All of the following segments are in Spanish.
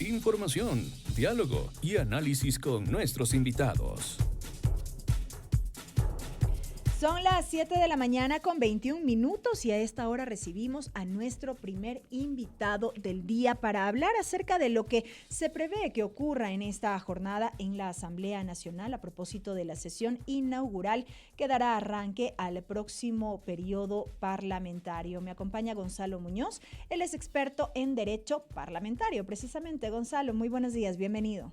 Información, diálogo y análisis con nuestros invitados. Son las 7 de la mañana con 21 minutos y a esta hora recibimos a nuestro primer invitado del día para hablar acerca de lo que se prevé que ocurra en esta jornada en la Asamblea Nacional a propósito de la sesión inaugural que dará arranque al próximo periodo parlamentario. Me acompaña Gonzalo Muñoz, él es experto en Derecho Parlamentario. Precisamente, Gonzalo, muy buenos días, bienvenido.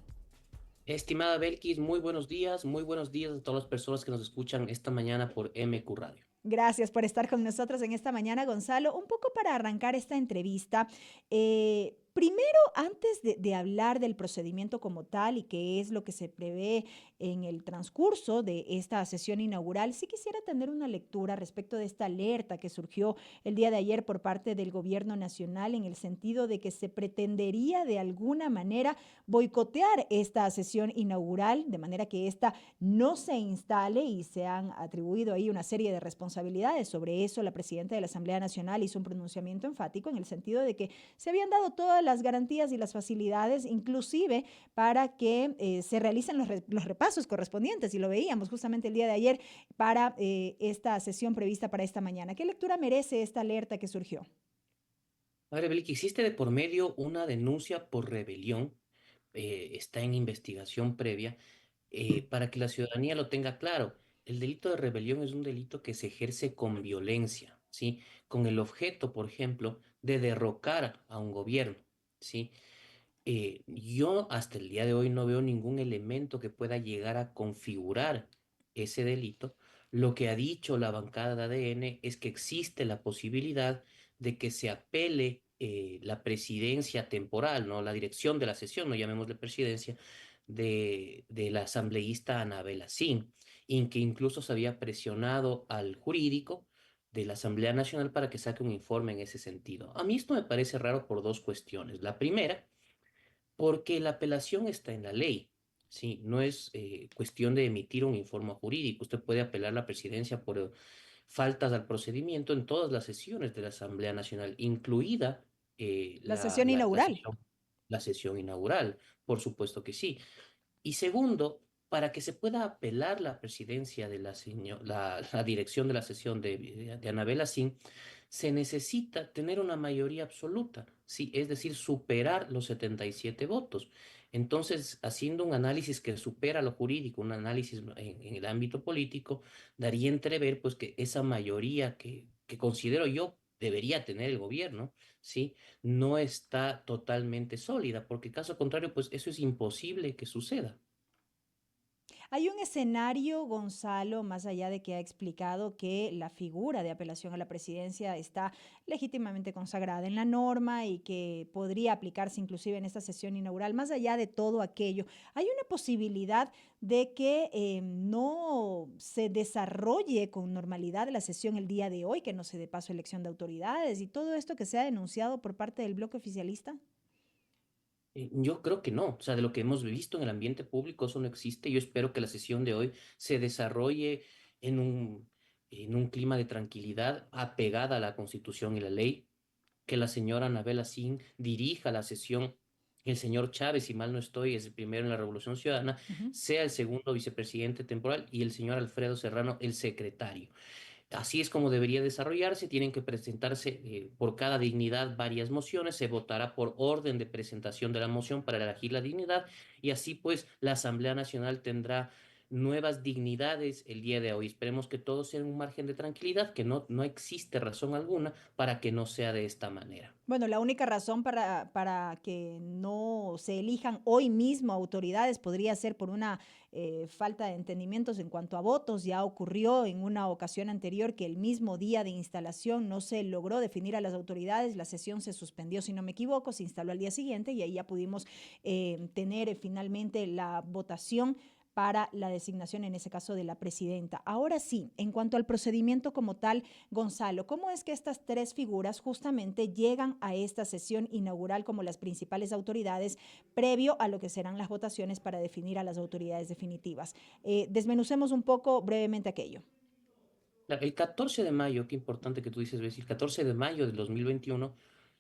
Estimada Belkis, muy buenos días a todas las personas que nos escuchan esta mañana por MQ Radio. Gracias por estar con nosotros en esta mañana, Gonzalo. Un poco para arrancar esta entrevista, primero, antes de hablar del procedimiento como tal y qué es lo que se prevé en el transcurso de esta sesión inaugural, sí quisiera tener una lectura respecto de esta alerta que surgió el día de ayer por parte del Gobierno Nacional en el sentido de que se pretendería de alguna manera boicotear esta sesión inaugural, de manera que esta no se instale, y se han atribuido ahí una serie de responsabilidades. Sobre eso, la presidenta de la Asamblea Nacional hizo un pronunciamiento enfático en el sentido de que se habían dado todas las garantías y las facilidades, inclusive para que se realicen los repasos correspondientes, y lo veíamos justamente el día de ayer para esta sesión prevista para esta mañana. ¿Qué lectura merece esta alerta que surgió? Padre Belkis, existe de por medio una denuncia por rebelión, está en investigación previa, para que la ciudadanía lo tenga claro. El delito de rebelión es un delito que se ejerce con violencia, ¿sí? Con el objeto, por ejemplo, de derrocar a un gobierno, ¿sí? Yo hasta el día de hoy no veo ningún elemento que pueda llegar a configurar ese delito. Lo que ha dicho la bancada de ADN es que existe la posibilidad de que se apele la presidencia temporal, ¿no? La dirección de la sesión, no llamémosle presidencia, de la asambleísta Anabel Asín, y que incluso se había presionado al jurídico de la Asamblea Nacional para que saque un informe en ese sentido. A mí esto me parece raro por dos cuestiones. La primera, porque la apelación está en la ley, ¿sí? No es cuestión de emitir un informe jurídico. Usted puede apelar a la presidencia por faltas al procedimiento en todas las sesiones de la Asamblea Nacional, incluida La sesión inaugural. la sesión inaugural. Por supuesto que sí. Y segundo, para que se pueda apelar la presidencia de la dirección de la sesión de Anabel Asín, se necesita tener una mayoría absoluta, sí, es decir, superar los 77 votos. Entonces, haciendo un análisis que supera lo jurídico, un análisis en el ámbito político, daría entrever pues que esa mayoría que considero yo debería tener el gobierno, ¿sí? No está totalmente sólida, porque caso contrario, pues eso es imposible que suceda. Hay un escenario, Gonzalo, más allá de que ha explicado que la figura de apelación a la presidencia está legítimamente consagrada en la norma y que podría aplicarse inclusive en esta sesión inaugural, más allá de todo aquello, hay una posibilidad de que no se desarrolle con normalidad la sesión el día de hoy, que no se dé paso a elección de autoridades y todo esto que se ha denunciado por parte del bloque oficialista. Yo creo que no, o sea, de lo que hemos visto en el ambiente público, eso no existe. Yo espero que la sesión de hoy se desarrolle en en un clima de tranquilidad apegada a la Constitución y la ley, que la señora Anabel Asín dirija la sesión, el señor Chávez, si mal no estoy, es el primero en la Revolución Ciudadana, Ujú. sea el segundo vicepresidente temporal y el señor Alfredo Serrano el secretario. Así es como debería desarrollarse. Tienen que presentarse por cada dignidad varias mociones. Se votará por orden de presentación de la moción para elegir la dignidad y así pues la Asamblea Nacional tendrá nuevas dignidades el día de hoy. Esperemos que todo sea en un margen de tranquilidad, que no existe razón alguna para que no sea de esta manera. Bueno, la única razón para que no se elijan hoy mismo autoridades podría ser por una falta de entendimientos en cuanto a votos. Ya ocurrió en una ocasión anterior que el mismo día de instalación no se logró definir a las autoridades, la sesión se suspendió, si no me equivoco, se instaló al día siguiente y ahí ya pudimos tener finalmente la votación para la designación, en ese caso, de la presidenta. Ahora sí, en cuanto al procedimiento como tal, Gonzalo, ¿cómo es que estas tres figuras justamente llegan a esta sesión inaugural como las principales autoridades previo a lo que serán las votaciones para definir a las autoridades definitivas? Desmenucemos un poco brevemente aquello. Claro, el 14 de mayo, qué importante que tú dices, Bessie, el 14 de mayo del 2021,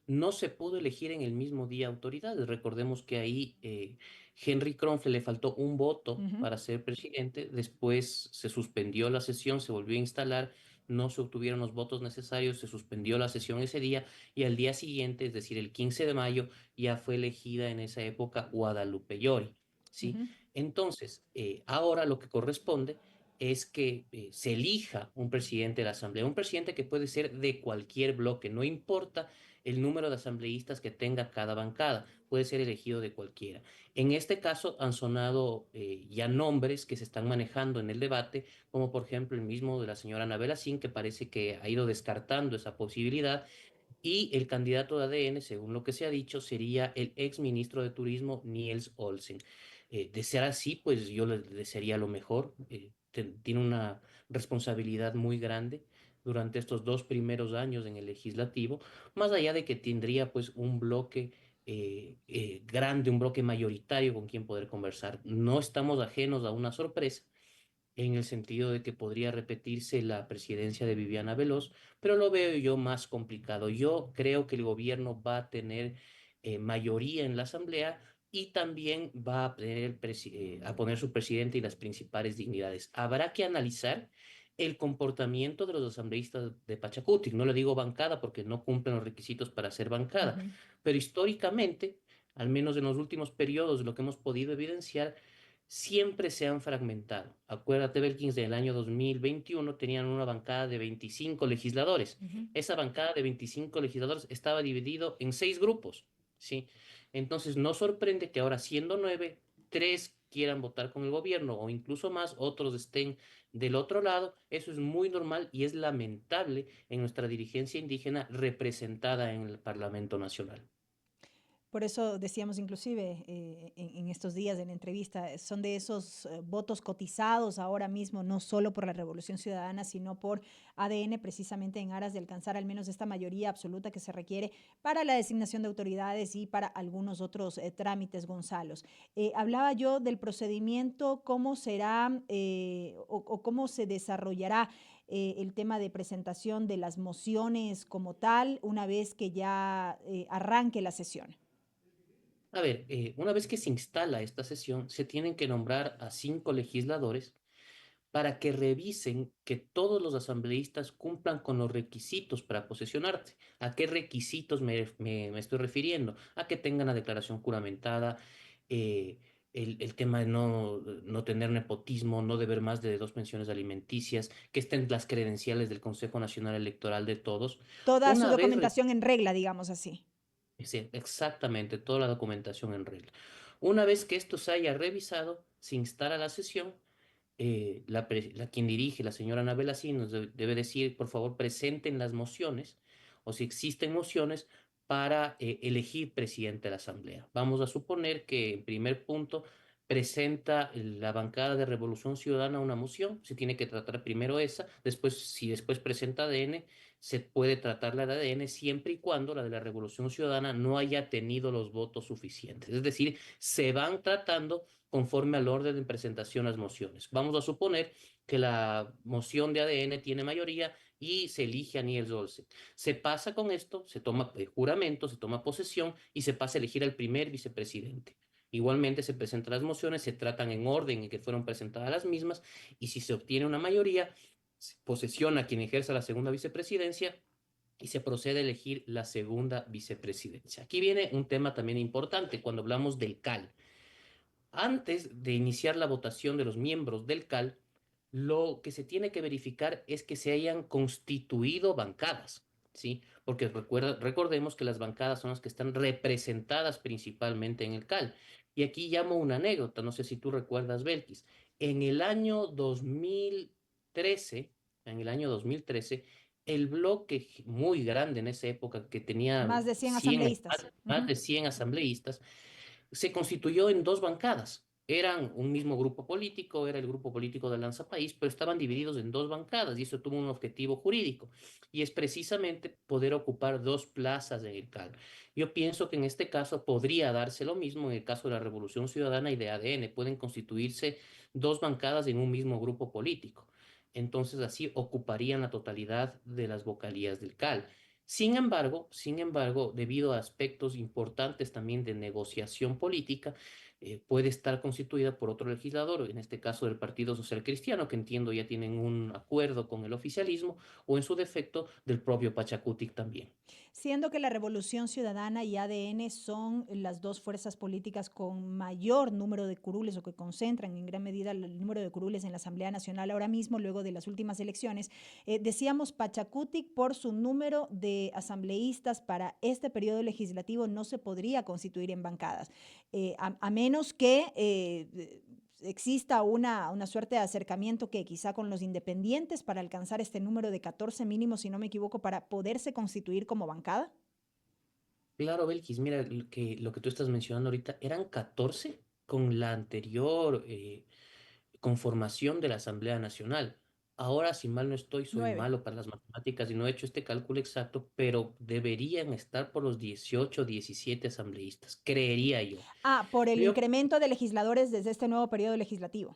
no se pudo elegir en el mismo día autoridades. Recordemos que ahí Henry Kronfle le faltó un voto Ujú, para ser presidente, después se suspendió la sesión, se volvió a instalar, no se obtuvieron los votos necesarios, se suspendió la sesión ese día y al día siguiente, es decir, el 15 de mayo, ya fue elegida en esa época Guadalupe Llori, ¿sí? ujú, Entonces, ahora lo que corresponde es que se elija un presidente de la Asamblea, un presidente que puede ser de cualquier bloque, no importa el número de asambleístas que tenga cada bancada, puede ser elegido de cualquiera. En este caso han sonado ya nombres que se están manejando en el debate, como por ejemplo el mismo de la señora Anabela Sin, que parece que ha ido descartando esa posibilidad, y el candidato de ADN, según lo que se ha dicho, sería el ex ministro de Turismo, Niels Olsen. De ser así, pues yo le desearía lo mejor. Tiene una responsabilidad muy grande durante estos 2 primeros años en el legislativo, más allá de que tendría pues un bloque grande, un bloque mayoritario con quien poder conversar. No estamos ajenos a una sorpresa en el sentido de que podría repetirse la presidencia de Viviana Veloz, pero lo veo yo más complicado. Yo creo que el gobierno va a tener mayoría en la Asamblea y también va a, a poner su presidente y las principales dignidades. Habrá que analizar el comportamiento de los asambleístas de Pachacutic. No le digo bancada porque no cumplen los requisitos para ser bancada, ujú. pero históricamente, al menos en los últimos periodos, lo que hemos podido evidenciar, siempre se han fragmentado. Acuérdate, Belkins, del año 2021 tenían una bancada de 25 legisladores. Ujú. Esa bancada de 25 legisladores estaba dividido en 6 grupos, ¿sí? Entonces, no sorprende que ahora, siendo 9, 3 quieran votar con el gobierno o incluso más, otros estén del otro lado. Eso es muy normal y es lamentable en nuestra dirigencia indígena representada en el Parlamento Nacional. Por eso decíamos inclusive en estos días en la entrevista, son de esos votos cotizados ahora mismo, no solo por la Revolución Ciudadana, sino por ADN, precisamente en aras de alcanzar al menos esta mayoría absoluta que se requiere para la designación de autoridades y para algunos otros trámites, Gonzalo. Hablaba yo del procedimiento, cómo será o cómo se desarrollará el tema de presentación de las mociones como tal, una vez que ya arranque la sesión. A ver, una vez que se instala esta sesión, se tienen que nombrar a 5 legisladores para que revisen que todos los asambleístas cumplan con los requisitos para posesionarte. ¿A qué requisitos me estoy refiriendo? A que tengan la declaración juramentada, eh, el tema de no tener nepotismo, no deber más de 2 pensiones alimenticias, que estén las credenciales del Consejo Nacional Electoral de todos. Toda su Una vez documentación en regla, digamos así. Sí, exactamente, toda la documentación en regla. Una vez que esto se haya revisado, se instala la sesión. Quien dirige, la señora Anabel Así, nos debe decir, por favor, presenten las mociones o si existen mociones para elegir presidente de la Asamblea. Vamos a suponer que en primer punto presenta la bancada de Revolución Ciudadana una moción, se tiene que tratar primero esa, después, si después presenta ADN, se puede tratar la de ADN siempre y cuando la de la Revolución Ciudadana no haya tenido los votos suficientes. Es decir, se van tratando conforme al orden de presentación las mociones. Vamos a suponer que la moción de ADN tiene mayoría y se elige a Niels Olsen. Se pasa con esto, se toma juramento, se toma posesión y se pasa a elegir al primer vicepresidente. Igualmente se presentan las mociones, se tratan en orden en que fueron presentadas las mismas y si se obtiene una mayoría, se posesiona a quien ejerza la segunda vicepresidencia y se procede a elegir la segunda vicepresidencia. Aquí viene un tema también importante cuando hablamos del CAL. Antes de iniciar la votación de los miembros del CAL, lo que se tiene que verificar es que se hayan constituido bancadas, ¿sí? Porque recordemos que las bancadas son las que están representadas principalmente en el CAL. Y aquí llamo una anécdota, no sé si tú recuerdas, Belkis. En el año 2013, en el año 2013, el bloque muy grande en esa época que tenía Más de 100 100, asambleístas. más Ujú. de 100 asambleístas, se constituyó en 2 bancadas. Eran un mismo grupo político, era el grupo político de Lanza País, pero estaban divididos en 2 bancadas y eso tuvo un objetivo jurídico y es precisamente poder ocupar 2 plazas en el CAL. Yo pienso que en este caso podría darse lo mismo en el caso de la Revolución Ciudadana y de ADN. Pueden constituirse 2 bancadas en un mismo grupo político. Entonces así ocuparían la totalidad de las vocalías del CAL. Sin embargo, debido a aspectos importantes también de negociación política, puede estar constituida por otro legislador, en este caso del Partido Social Cristiano, que entiendo ya tienen un acuerdo con el oficialismo, o en su defecto del propio Pachacutic también. Siendo que la Revolución Ciudadana y ADN son las dos fuerzas políticas con mayor número de curules o que concentran en gran medida el número de curules en la Asamblea Nacional ahora mismo, luego de las últimas elecciones, decíamos Pachacutic por su número de asambleístas para este periodo legislativo no se podría constituir en bancadas, a menos que exista una suerte de acercamiento que quizá con los independientes para alcanzar este número de 14 mínimo, si no me equivoco, para poderse constituir como bancada. Claro, Belkis, mira, lo que tú estás mencionando ahorita, eran 14 con la anterior conformación de la Asamblea Nacional. Ahora, si mal no estoy, soy 9. malo para las matemáticas y no he hecho este cálculo exacto, pero deberían estar por los 18, 17 asambleístas, creería yo. Ah, por el Pero yo, incremento de legisladores desde este nuevo periodo legislativo.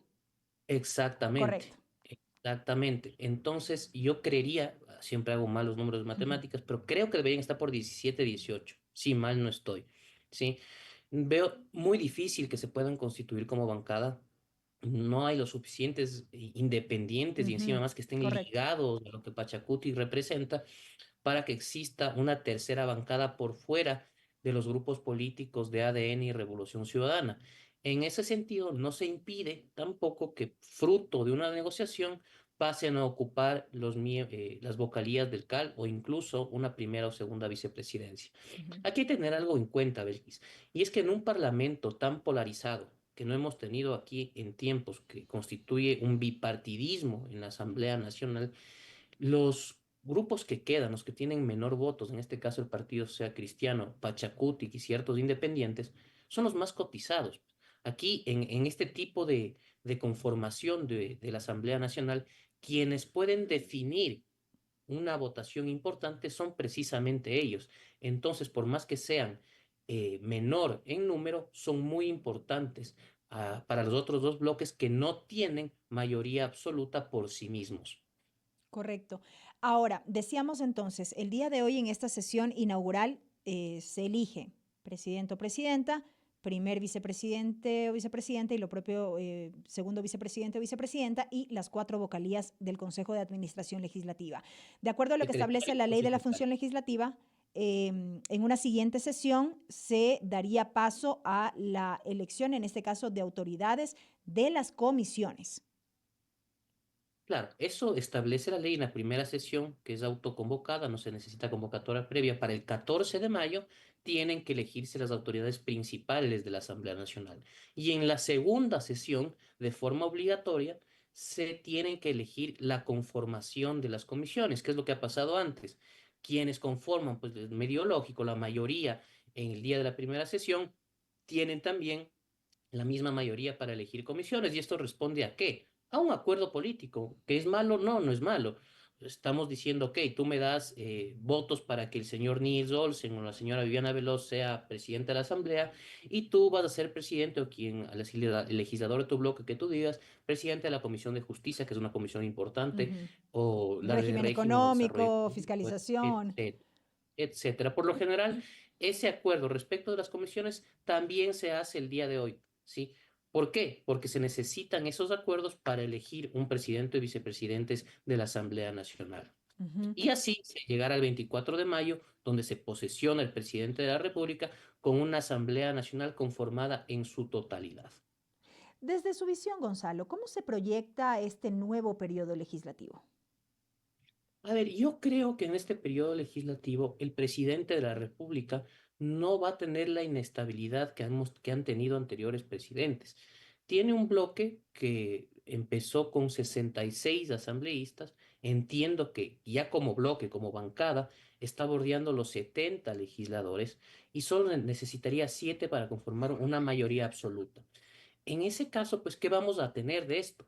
exactamente, Correcto. exactamente. Entonces, yo creería, siempre hago malos números de Ujú. matemáticas, pero creo que deberían estar por 17, 18, si mal no estoy. ¿Sí? Veo muy difícil que se puedan constituir como bancada. No hay los suficientes independientes y encima Ujú. más que estén Correcto. ligados a lo que Pachacuti representa para que exista una tercera bancada por fuera de los grupos políticos de ADN y Revolución Ciudadana. En ese sentido, no se impide tampoco que fruto de una negociación pasen a ocupar las vocalías del CAL o incluso una primera o segunda vicepresidencia. Ujú. Hay que tener algo en cuenta, Belkis, y es que en un parlamento tan polarizado que no hemos tenido aquí en tiempos, que constituye un bipartidismo en la Asamblea Nacional, los grupos que quedan, los que tienen menor votos, en este caso el Partido Sea Cristiano, Pachacuti y ciertos independientes, son los más cotizados. Aquí, en este tipo de conformación de la Asamblea Nacional, quienes pueden definir una votación importante son precisamente ellos. Entonces, por más que sean menor en número, son muy importantes para los otros dos bloques que no tienen mayoría absoluta por sí mismos. Correcto. Ahora, decíamos entonces, el día de hoy en esta sesión inaugural se elige presidente o presidenta, primer vicepresidente o vicepresidenta y lo propio segundo vicepresidente o vicepresidenta y las cuatro vocalías del Consejo de Administración Legislativa. De acuerdo a lo que establece Secretario la o ley de la secretaria. función legislativa, en una siguiente sesión se daría paso a la elección, en este caso, de autoridades de las comisiones. Claro, eso establece la ley en la primera sesión, que es autoconvocada, no se necesita convocatoria previa. Para el 14 de mayo tienen que elegirse las autoridades principales de la Asamblea Nacional. Y en la segunda sesión, de forma obligatoria, se tienen que elegir la conformación de las comisiones, que es lo que ha pasado antes. Quienes conforman, pues, el medio lógico, la mayoría en el día de la primera sesión, tienen también la misma mayoría para elegir comisiones. ¿Y esto responde a qué? A un acuerdo político. ¿Que es malo? No, no es malo. Estamos diciendo, ok, tú me das votos para que el señor Nils Olsen o la señora Viviana Veloz sea presidente de la Asamblea y tú vas a ser presidente o quien, el legislador de tu bloque que tú digas, presidente de la Comisión de Justicia, que es una comisión importante, Ujú. o la de Régimen régimen o desarrollo económico, económico, fiscalización. etcétera, etcétera. Por lo general, ese acuerdo respecto de las comisiones también se hace el día de hoy, ¿sí? ¿Por qué? Porque se necesitan esos acuerdos para elegir un presidente y vicepresidentes de la Asamblea Nacional. Ujú. Y así se llegará al 24 de mayo, donde se posesiona el presidente de la República con una Asamblea Nacional conformada en su totalidad. Desde su visión, Gonzalo, ¿cómo se proyecta este nuevo periodo legislativo? A ver, yo creo que en este periodo legislativo el presidente de la República no va a tener la inestabilidad que han tenido anteriores presidentes. Tiene un bloque que empezó con 66 asambleístas. Entiendo que ya como bloque, como bancada, está bordeando los 70 legisladores y solo necesitaría 7 para conformar una mayoría absoluta. En ese caso, pues, ¿qué vamos a tener de esto?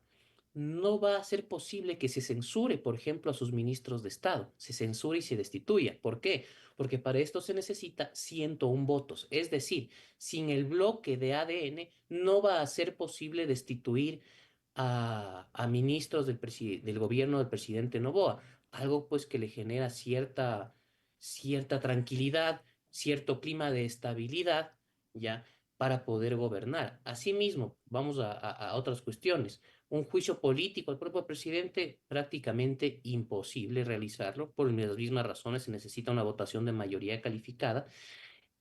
No va a ser posible que se censure, por ejemplo, a sus ministros de Estado, se censure y se destituya. ¿Por qué? Porque para esto se necesita 101 votos. Es decir, sin el bloque de ADN no va a ser posible destituir a ministros del gobierno del presidente Noboa, algo pues que le genera cierta tranquilidad, cierto clima de estabilidad, ¿ya? Para poder gobernar. Asimismo, vamos a otras cuestiones. Un juicio político al propio presidente, prácticamente imposible realizarlo. Por las mismas razones se necesita una votación de mayoría calificada.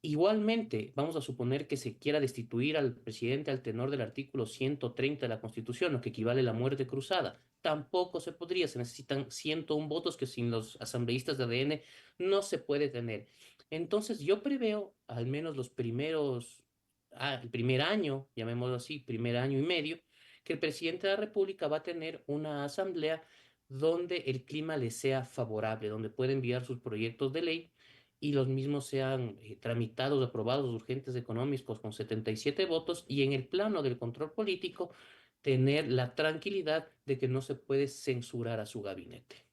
Igualmente, vamos a suponer que se quiera destituir al presidente al tenor del artículo 130 de la Constitución, lo que equivale a la muerte cruzada. Tampoco se podría, se necesitan 101 votos que sin los asambleístas de ADN no se puede tener. Entonces, yo preveo al menos el primer año, llamémoslo así, primer año y medio, que el presidente de la República va a tener una asamblea donde el clima le sea favorable, donde pueda enviar sus proyectos de ley y los mismos sean tramitados, aprobados, urgentes económicos con 77 votos y en el plano del control político tener la tranquilidad de que no se puede censurar a su gabinete.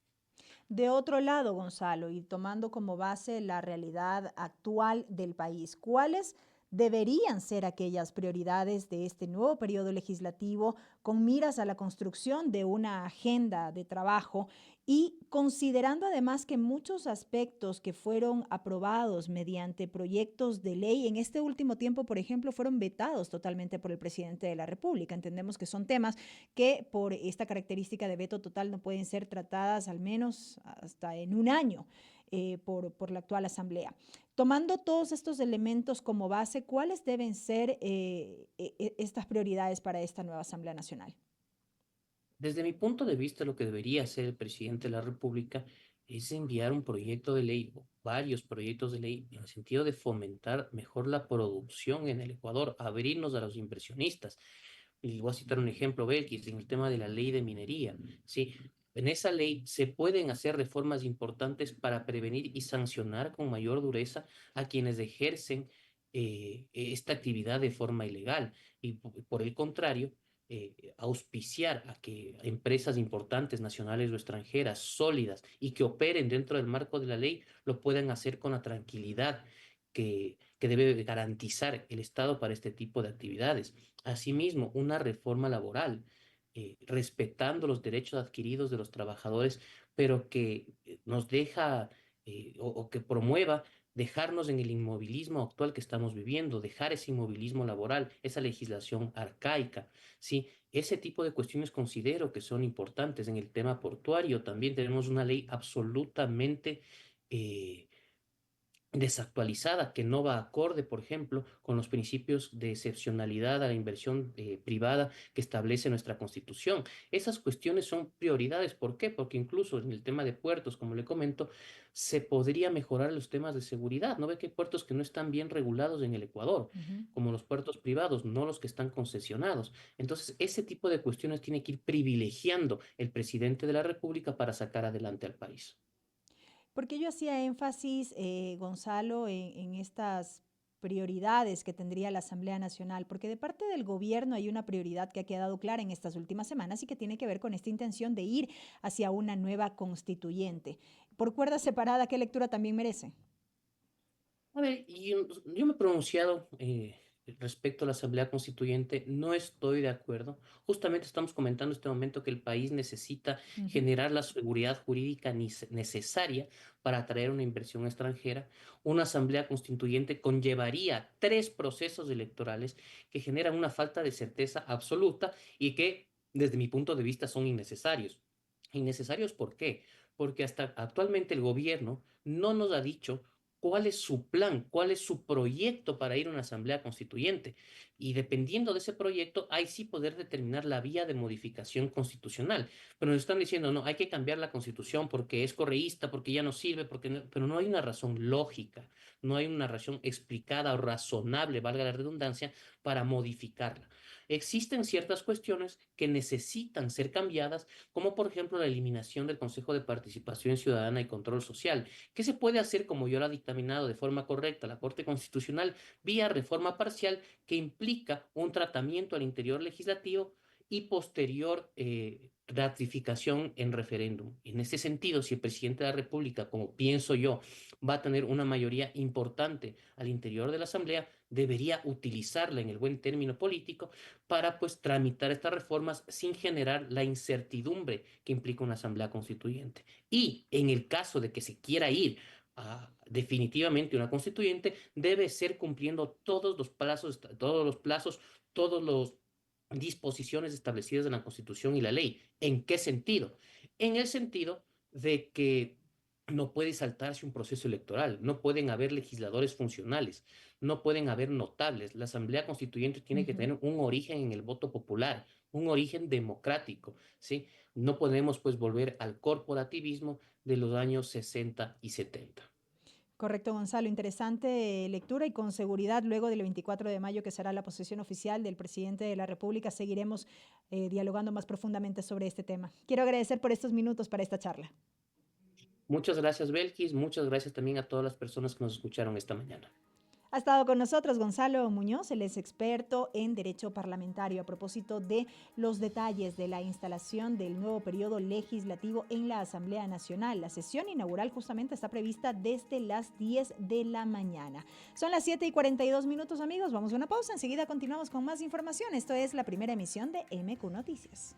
De otro lado, Gonzalo, y tomando como base la realidad actual del país, ¿cuáles deberían ser aquellas prioridades de este nuevo periodo legislativo con miras a la construcción de una agenda de trabajo y considerando además que muchos aspectos que fueron aprobados mediante proyectos de ley en este último tiempo, por ejemplo, fueron vetados totalmente por el presidente de la República? Entendemos que son temas que por esta característica de veto total no pueden ser tratadas al menos hasta en un año por la actual Asamblea. Tomando todos estos elementos como base, ¿cuáles deben ser estas prioridades para esta nueva Asamblea Nacional? Desde mi punto de vista, lo que debería hacer el presidente de la República es enviar un proyecto de ley, o varios proyectos de ley, en el sentido de fomentar mejor la producción en el Ecuador, abrirnos a los inversionistas. Y voy a citar un ejemplo, Belkis, en el tema de la ley de minería. Sí, en esa ley se pueden hacer reformas importantes para prevenir y sancionar con mayor dureza a quienes ejercen esta actividad de forma ilegal. Y por el contrario, auspiciar a que empresas importantes, nacionales o extranjeras, sólidas y que operen dentro del marco de la ley, lo puedan hacer con la tranquilidad que debe garantizar el Estado para este tipo de actividades. Asimismo, una reforma laboral, respetando los derechos adquiridos de los trabajadores, pero que nos deja o que promueva dejarnos en el inmovilismo actual que estamos viviendo, dejar ese inmovilismo laboral, esa legislación arcaica, ¿sí? Ese tipo de cuestiones considero que son importantes. En el tema portuario también tenemos una ley absolutamente eh, desactualizada, que no va acorde, por ejemplo, con los principios de excepcionalidad a la inversión privada que establece nuestra Constitución. Esas cuestiones son prioridades. ¿Por qué? Porque incluso en el tema de puertos, como le comento, se podría mejorar los temas de seguridad. ¿No ve que hay puertos que no están bien regulados en el Ecuador, Ujú. como los puertos privados, no los que están concesionados? Entonces, ese tipo de cuestiones tiene que ir privilegiando el presidente de la República para sacar adelante al país. Porque yo hacía énfasis, Gonzalo, en estas prioridades que tendría la Asamblea Nacional, porque de parte del gobierno hay una prioridad que ha quedado clara en estas últimas semanas y que tiene que ver con esta intención de ir hacia una nueva constituyente. Por cuerda separada, ¿qué lectura también merece? A ver, yo me he pronunciado respecto a la Asamblea Constituyente, no estoy de acuerdo. Justamente estamos comentando en este momento que el país necesita Ujú. generar la seguridad jurídica necesaria para atraer una inversión extranjera. Una Asamblea Constituyente conllevaría 3 procesos electorales que generan una falta de certeza absoluta y que, desde mi punto de vista, son innecesarios. ¿Innecesarios por qué? Porque hasta actualmente el gobierno no nos ha dicho cuál es su plan, cuál es su proyecto para ir a una asamblea constituyente. Y dependiendo de ese proyecto, ahí sí poder determinar la vía de modificación constitucional. Pero nos están diciendo, no, hay que cambiar la constitución porque es correísta, porque ya no sirve, pero no hay una razón lógica, no hay una razón explicada o razonable, valga la redundancia, para modificarla. Existen ciertas cuestiones que necesitan ser cambiadas, como por ejemplo la eliminación del Consejo de Participación Ciudadana y Control Social. ¿Qué se puede hacer como yo lo ha dictaminado de forma correcta la Corte Constitucional vía reforma parcial que implica un tratamiento al interior legislativo y posterior ratificación en referéndum? En ese sentido, si el presidente de la República, como pienso yo, va a tener una mayoría importante al interior de la Asamblea, debería utilizarla en el buen término político para pues tramitar estas reformas sin generar la incertidumbre que implica una Asamblea Constituyente. Y en el caso de que se quiera ir definitivamente una constituyente, debe ser cumpliendo todos los disposiciones establecidas en la Constitución y la ley. ¿En qué sentido? En el sentido de que no puede saltarse un proceso electoral, no pueden haber legisladores funcionales, no pueden haber notables. La Asamblea Constituyente tiene que Ujú. tener un origen en el voto popular, un origen democrático, ¿sí? No podemos pues volver al corporativismo de los años 60 y 70. Correcto, Gonzalo. Interesante lectura y con seguridad, luego del 24 de mayo, que será la posesión oficial del presidente de la República, seguiremos dialogando más profundamente sobre este tema. Quiero agradecer por estos minutos para esta charla. Muchas gracias, Belkis. Muchas gracias también a todas las personas que nos escucharon esta mañana. Ha estado con nosotros Gonzalo Muñoz, él es experto en Derecho Parlamentario a propósito de los detalles de la instalación del nuevo periodo legislativo en la Asamblea Nacional. La sesión inaugural justamente está prevista desde las 10 de la mañana. Son las 7:42, amigos. Vamos a una pausa. Enseguida continuamos con más información. Esto es la primera emisión de MQ Noticias.